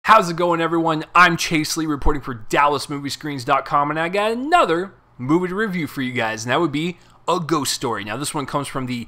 How's it going, everyone? I'm Chase Lee reporting for DallasMoviescreens.com, and I got another movie to review for you guys, and that would be A Ghost Story. Now, this one comes from the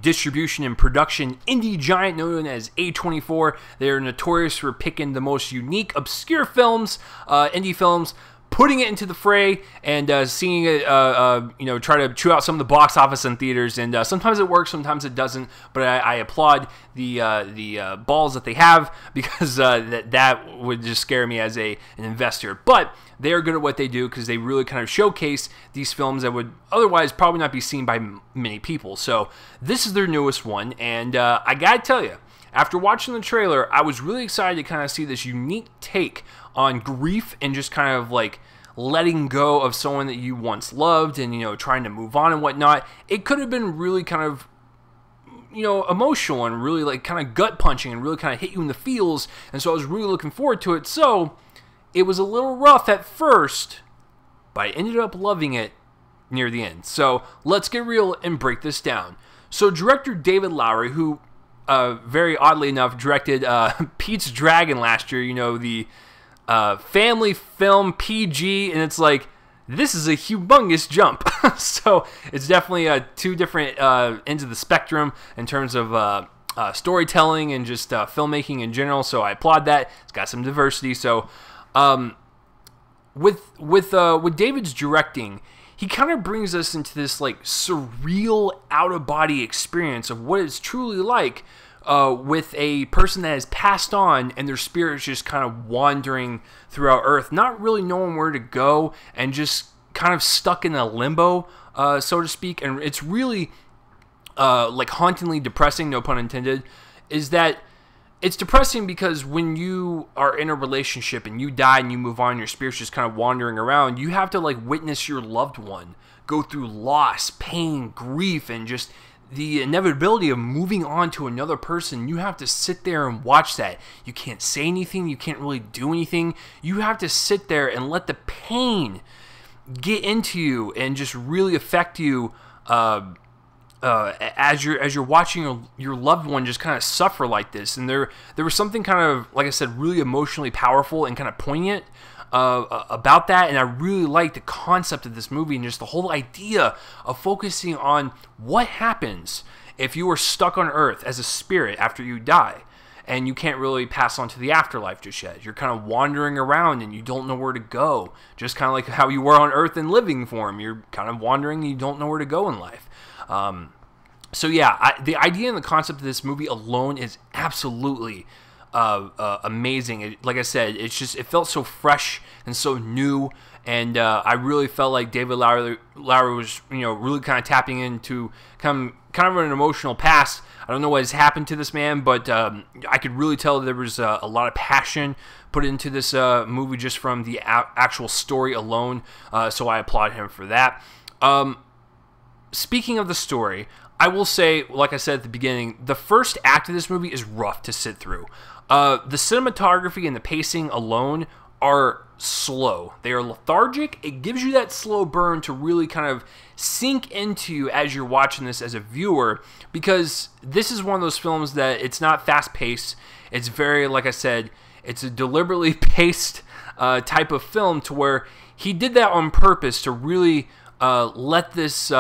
distribution and production indie giant known as A24. They're notorious for picking the most unique, obscure films, indie films, putting it into the fray and seeing it, try to chew out some of the box office in theaters. And sometimes it works, sometimes it doesn't. But I applaud the balls that they have, because that would just scare me as an investor. But they are good at what they do, because they really kind of showcase these films that would otherwise probably not be seen by many people. So this is their newest one, and I gotta tell you, after watching the trailer, I was really excited to kind of see this unique take on grief and just kind of like letting go of someone that you once loved and, trying to move on and whatnot. It could have been really kind of, emotional and really like kind of gut punching and really kind of hit you in the feels. And so I was really looking forward to it. So it was a little rough at first, but I ended up loving it near the end. So let's get real and break this down. So director David Lowery, who very oddly enough directed Pete's Dragon last year, the family film PG, and it's like, this is a humongous jump. So it's definitely two different ends of the spectrum in terms of storytelling and just filmmaking in general. So I applaud that. It's got some diversity. So with David's directing, he kind of brings us into this like surreal out-of-body experience of what it's truly like with a person that has passed on and their spirit's just kind of wandering throughout Earth, not really knowing where to go and just kind of stuck in a limbo, so to speak. And it's really like hauntingly depressing, no pun intended. Is that it's depressing because when you are in a relationship and you die and you move on, your spirit's just kind of wandering around, you have to like witness your loved one go through loss, pain, grief, and just the inevitability of moving on to another person. You have to sit there and watch that. You can't say anything. You can't really do anything. You have to sit there and let the pain get into you and just really affect you as you're watching your loved one just kind of suffer like this. And there was something kind of, like I said, really emotionally powerful and kind of poignant about that. And I really like the concept of this movie and just the whole idea of focusing on what happens if you are stuck on Earth as a spirit after you die and you can't really pass on to the afterlife just yet. You're kind of wandering around and you don't know where to go, just kind of like how you were on Earth in living form. You're kind of wandering and you don't know where to go in life. So yeah, the idea and the concept of this movie alone is absolutely amazing. Like I said, it felt so fresh and so new, and I really felt like David Lowery was really kind of tapping into kind of an emotional past. I don't know what has happened to this man, but I could really tell there was a lot of passion put into this movie just from the actual story alone. So I applaud him for that. Speaking of the story, I will say, like I said at the beginning, the first act of this movie is rough to sit through. The cinematography and the pacing alone are slow. They are lethargic. It gives you that slow burn to really kind of sink into you as you're watching this as a viewer, because this is one of those films that it's not fast-paced. It's very, like I said, it's a deliberately paced type of film, to where he did that on purpose to really let this,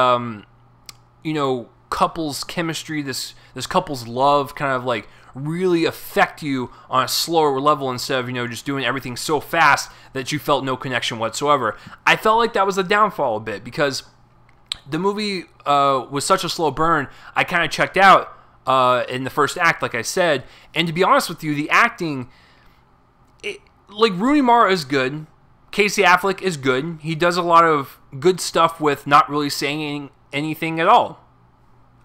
couple's chemistry, this couple's love kind of like really affect you on a slower level, instead of just doing everything so fast that you felt no connection whatsoever. I felt like that was a downfall a bit, because the movie was such a slow burn. I kind of checked out in the first act, like I said. And to be honest with you, the acting, like Rooney Mara is good, Casey Affleck is good. He does a lot of good stuff with not really saying anything at all.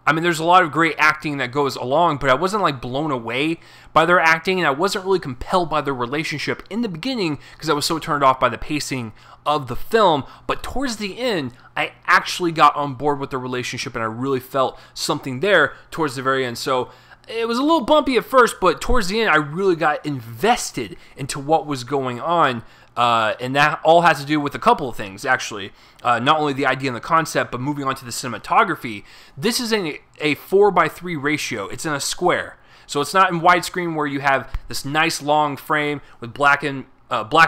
I mean, there's a lot of great acting that goes along, but I wasn't like blown away by their acting, and I wasn't really compelled by their relationship in the beginning because I was so turned off by the pacing of the film. But towards the end, I actually got on board with the relationship, and I really felt something there towards the very end. So it was a little bumpy at first, but towards the end, I really got invested into what was going on. And that all has to do with a couple of things, actually. Not only the idea and the concept, but moving on to the cinematography. This is in a 4:3 ratio. It's in a square. So it's not in widescreen where you have this nice long frame with black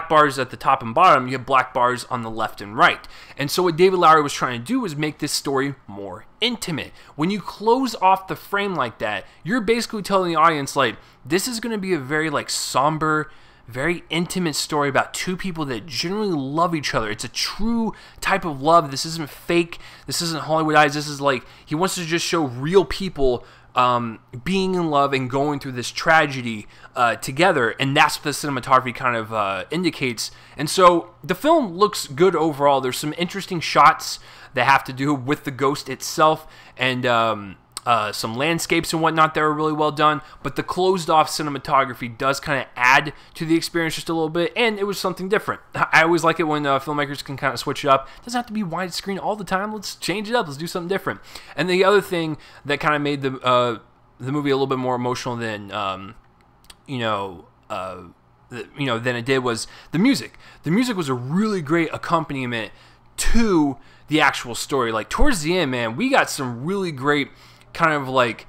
bars at the top and bottom. You have black bars on the left and right. And so what David Lowery was trying to do was make this story more intimate. When you close off the frame like that, you're basically telling the audience, like, this is going to be a very, like, somber, very intimate story about two people that genuinely love each other. It's a true type of love. This isn't fake. This isn't Hollywood eyes. This is like, he wants to just show real people being in love and going through this tragedy together, and that's what the cinematography kind of indicates. And so the film looks good overall. There's some interesting shots that have to do with the ghost itself, and some landscapes and whatnot that are really well done, but the closed-off cinematography does kind of add to the experience just a little bit, and it was something different. I always like it when filmmakers can kind of switch it up. It doesn't have to be widescreen all the time. Let's change it up. Let's do something different. And the other thing that kind of made the movie a little bit more emotional than than it did was the music. The music was a really great accompaniment to the actual story. Like, towards the end, man, we got some really great kind of like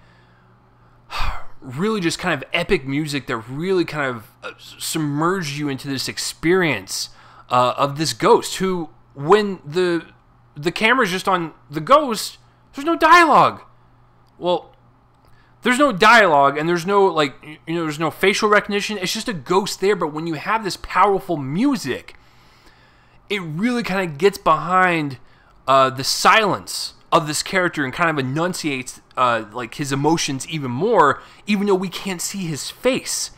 really just kind of epic music that really kind of submerged you into this experience of this ghost who, when the camera's just on the ghost, there's no dialogue. Well, there's no dialogue and there's no, like, there's no facial recognition. It's just a ghost there. But when you have this powerful music, it really kind of gets behind the silence of this character and kind of enunciates like his emotions even more, even though we can't see his face.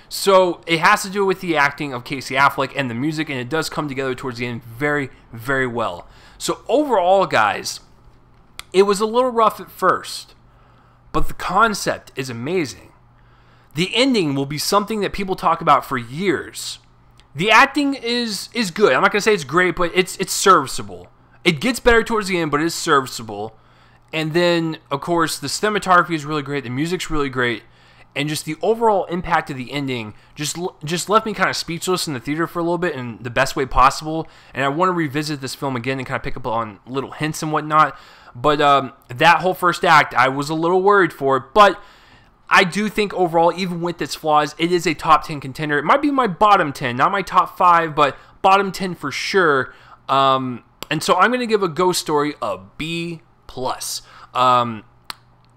So it has to do with the acting of Casey Affleck and the music, and it does come together towards the end very, very well. So overall, guys, it was a little rough at first, but the concept is amazing. The ending will be something that people talk about for years. The acting is good. I'm not going to say it's great, but it's serviceable. It gets better towards the end, but it's serviceable. And then, of course, the cinematography is really great. The music's really great. And just the overall impact of the ending just left me kind of speechless in the theater for a little bit in the best way possible. And I want to revisit this film again and kind of pick up on little hints and whatnot. But that whole first act, I was a little worried for it. But I do think overall, even with its flaws, it is a top 10 contender. It might be my bottom 10, not my top 5, but bottom 10 for sure. And so I'm going to give A Ghost Story a B+.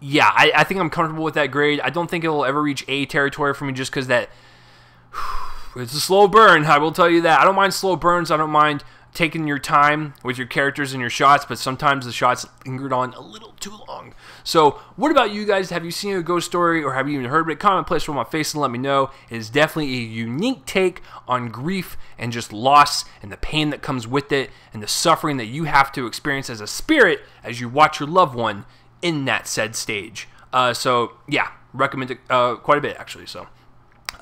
Yeah, I think I'm comfortable with that grade. I don't think it will ever reach A territory for me just because that it's a slow burn. I will tell you that. I don't mind slow burns. I don't mind taking your time with your characters and your shots, but sometimes the shots lingered on a little too long. So what about you guys? Have you seen A Ghost Story, or have you even heard of it? Comment place on my face and let me know. It is definitely a unique take on grief and just loss and the pain that comes with it and the suffering that you have to experience as a spirit as you watch your loved one in that said stage. So yeah, recommend it quite a bit actually. So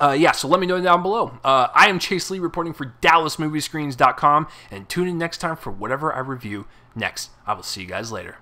yeah, so let me know down below. I am Chase Lee reporting for DallasMoviescreens.com, and tune in next time for whatever I review next. I will see you guys later.